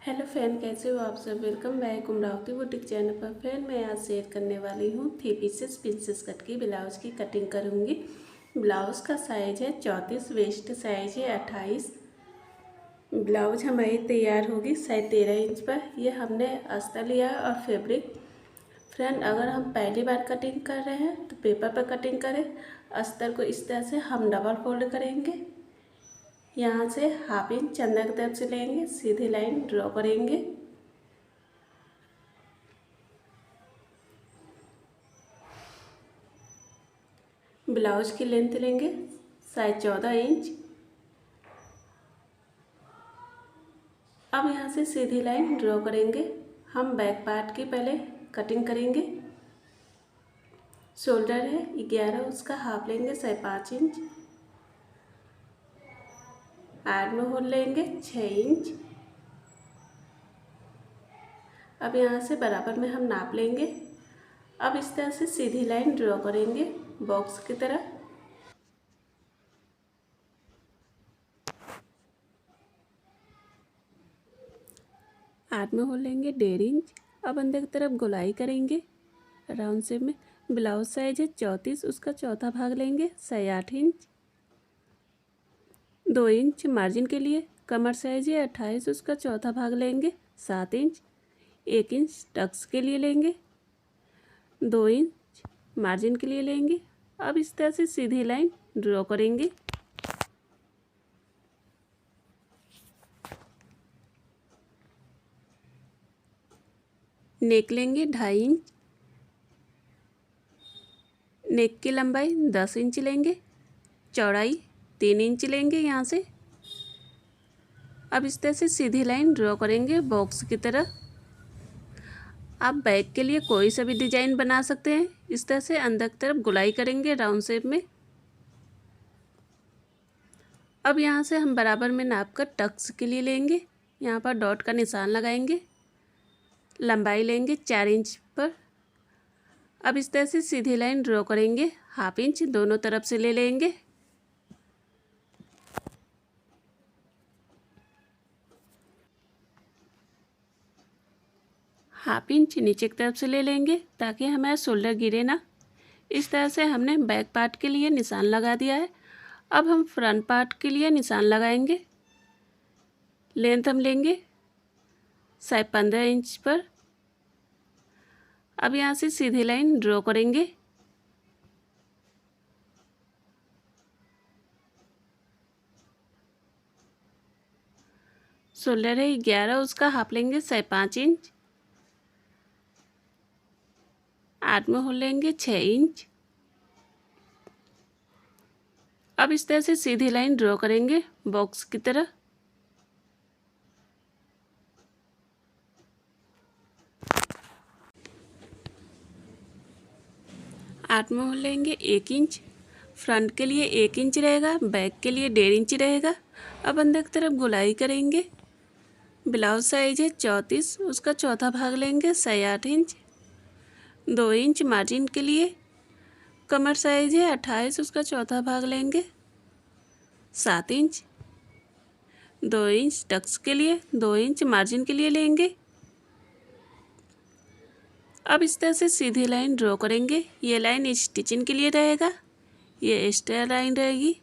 Hello friend, कैसे हो आप सब। Welcome back Amravati boutique channel पर। फ्रेंड, मैं आज शेयर करने वाली हूँ 3 पीसेस प्रिंसेस कट की ब्लाउज की कटिंग करूँगी। ब्लाउज़ का साइज है 34, वेस्ट साइज है 28। ब्लाउज हमारी तैयार होगी 13.5 पर। ये हमने अस्तर लिया और फैब्रिक। फ्रेंड, अगर हम पहली बार कटिंग कर रहे हैं तो पेपर पर कटिंग करें। अस्तर को इस तरह से हम डबल फोल्ड करेंगे। यहाँ से हाफ इंच चंदा की तरफ से लेंगे, सीधी लाइन ड्रॉ करेंगे। ब्लाउज की लेंथ लेंगे साइज 14 इंच। अब यहाँ से सीधी लाइन ड्रॉ करेंगे। हम बैक पार्ट की पहले कटिंग करेंगे। शोल्डर है 11, उसका हाफ लेंगे 5.5 इंच। आर्म होल लेंगे 6 इंच। अब यहाँ से बराबर में हम नाप लेंगे। अब इस तरह से सीधी लाइन ड्रॉ करेंगे बॉक्स की तरह। आर्म होल लेंगे 1.5 इंच। अब अंदर की तरफ गोलाई करेंगे राउंड शेप में। ब्लाउज साइज है 34, उसका चौथा भाग लेंगे 8.5 इंच। 2 इंच मार्जिन के लिए। कमर साइज है 28, उसका चौथा भाग लेंगे 7 इंच। 1 इंच टक्स के लिए लेंगे। 2 इंच मार्जिन के लिए लेंगे। अब इस तरह से सीधी लाइन ड्रॉ करेंगे। नेक लेंगे 2.5 इंच। नेक की लंबाई 10 इंच लेंगे। चौड़ाई 3 इंच लेंगे यहाँ से। अब इस तरह से सीधी लाइन ड्रॉ करेंगे बॉक्स की तरह। आप बैक के लिए कोई सा भी डिजाइन बना सकते हैं। इस तरह से अंदर की तरफ गोलाई करेंगे राउंड शेप में। अब यहाँ से हम बराबर में नाप कर टक्स के लिए लेंगे। यहाँ पर डॉट का निशान लगाएंगे। लंबाई लेंगे 4 इंच पर। अब इस तरह से सीधी लाइन ड्रॉ करेंगे। हाफ इंच दोनों तरफ से ले लेंगे। हाफ इंच नीचे की तरफ से ले लेंगे ताकि हमारा शोल्डर गिरे ना। इस तरह से हमने बैक पार्ट के लिए निशान लगा दिया है। अब हम फ्रंट पार्ट के लिए निशान लगाएंगे। लेंथ हम लेंगे 15 इंच पर। अब यहाँ से सीधी लाइन ड्रॉ करेंगे। शोल्डर है 11, उसका हाफ लेंगे 5.5 इंच। आर्म होल लेंगे 6 इंच। अब इस तरह से सीधी लाइन ड्रॉ करेंगे बॉक्स की तरह। आर्म होल लेंगे 1 इंच। फ्रंट के लिए 1 इंच रहेगा, बैक के लिए 1.5 इंच रहेगा। अब अंदर की तरफ गोलाई करेंगे। ब्लाउज साइज है 34, उसका चौथा भाग लेंगे 8.5 इंच। 2 इंच मार्जिन के लिए। कमर साइज है 28, उसका चौथा भाग लेंगे 7 इंच। 2 इंच टक्स के लिए, 2 इंच मार्जिन के लिए लेंगे। अब इस तरह से सीधी लाइन ड्रॉ करेंगे। ये लाइन स्टिचिंग के लिए रहेगा, ये एक्स्ट्रा लाइन रहेगी।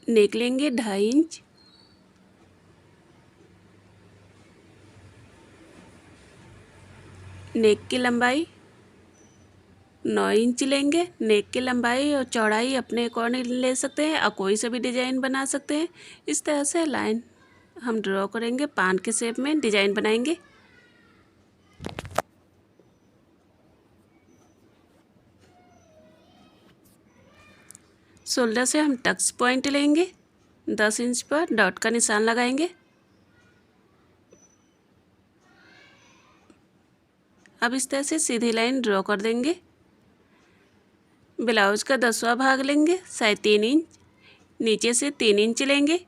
नेक लेंगे 2.5 इंच। नेक की लंबाई 9 इंच लेंगे। नेक की लंबाई और चौड़ाई अपने अकॉर्डिंग ले सकते हैं और कोई सा भी डिजाइन बना सकते हैं। इस तरह से लाइन हम ड्रॉ करेंगे, पान के शेप में डिजाइन बनाएंगे। शोल्डर से हम टक्स पॉइंट लेंगे 10 इंच पर, डॉट का निशान लगाएंगे। अब इस तरह से सीधी लाइन ड्रॉ कर देंगे। ब्लाउज का 10वां भाग लेंगे 3.5 इंच। नीचे से 3 इंच लेंगे।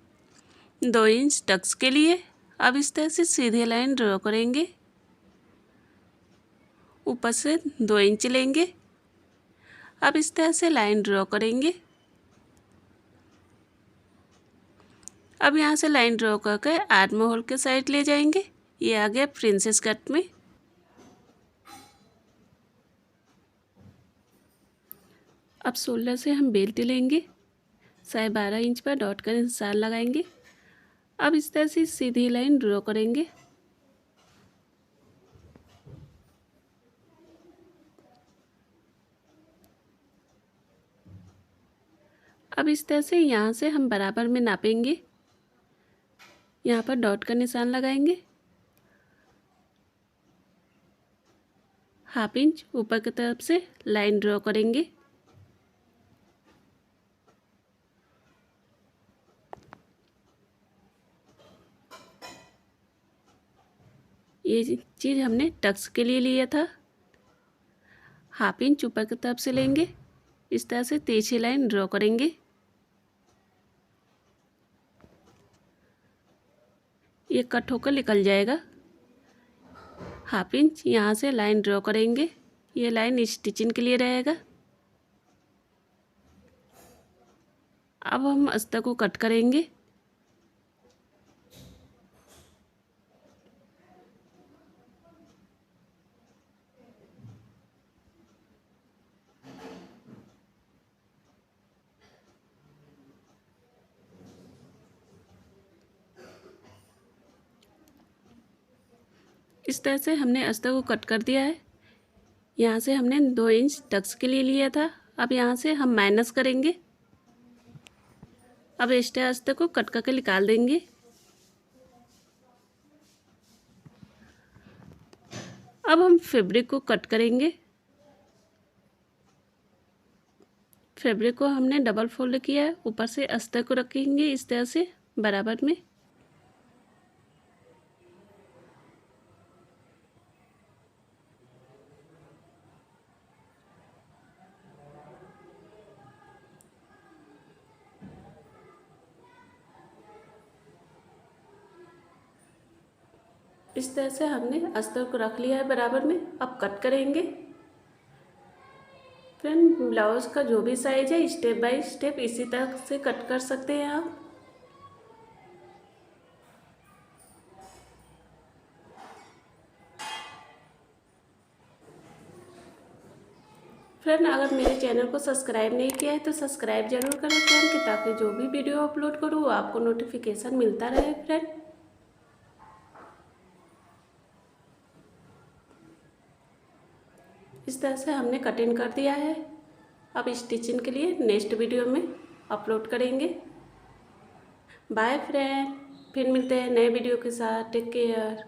2 इंच टक्स के लिए। अब इस तरह से सीधी लाइन ड्रॉ करेंगे। ऊपर से 2 इंच लेंगे। अब इस तरह से लाइन ड्रॉ करेंगे। अब यहाँ से लाइन ड्रॉ करके आर्म होल के साइड ले जाएंगे। ये आ गया प्रिंसेस कट में। अब शोल्डर से हम बेल्ट लेंगे, 12.5 इंच पर डॉट का निशान लगाएंगे। अब इस तरह से सीधी लाइन ड्रॉ करेंगे। अब इस तरह से यहाँ से हम बराबर में नापेंगे। यहाँ पर डॉट का निशान लगाएंगे, 1/2 इंच ऊपर की तरफ से लाइन ड्रॉ करेंगे। ये चीज़ हमने टक्स के लिए लिया था। 1/2 इंच ऊपर की तरफ से लेंगे, इस तरह से तिरछी लाइन ड्रॉ करेंगे। ये कट होकर निकल जाएगा। 1/2 इंच यहाँ से लाइन ड्रॉ करेंगे। ये लाइन स्टिचिंग के लिए रहेगा। अब हम अस्तर को कट करेंगे। इस तरह से हमने अस्तर को कट कर दिया है। यहाँ से हमने 2 इंच टक्स के लिए लिया था। अब यहाँ से हम माइनस करेंगे। अब एक्स्ट्रा अस्तर को कट करके निकाल देंगे। अब हम फैब्रिक को कट करेंगे। फैब्रिक को हमने डबल फोल्ड किया है, ऊपर से अस्तर को रखेंगे इस तरह से बराबर में। इस तरह से हमने अस्तर को रख लिया है बराबर में। अब कट करेंगे। फ्रेंड, ब्लाउज़ का जो भी साइज है स्टेप बाय स्टेप इसी तरह से कट कर सकते हैं आप। फ्रेंड, अगर मेरे चैनल को सब्सक्राइब नहीं किया है तो सब्सक्राइब जरूर करें फ्रेंड, ताकि जो भी वीडियो अपलोड करूँ वो आपको नोटिफिकेशन मिलता रहे फ्रेंड। इस तरह से हमने कटिंग कर दिया है। अब स्टिचिंग के लिए नेक्स्ट वीडियो में अपलोड करेंगे। बाय फ्रेंड, फिर मिलते हैं नए वीडियो के साथ। Take care.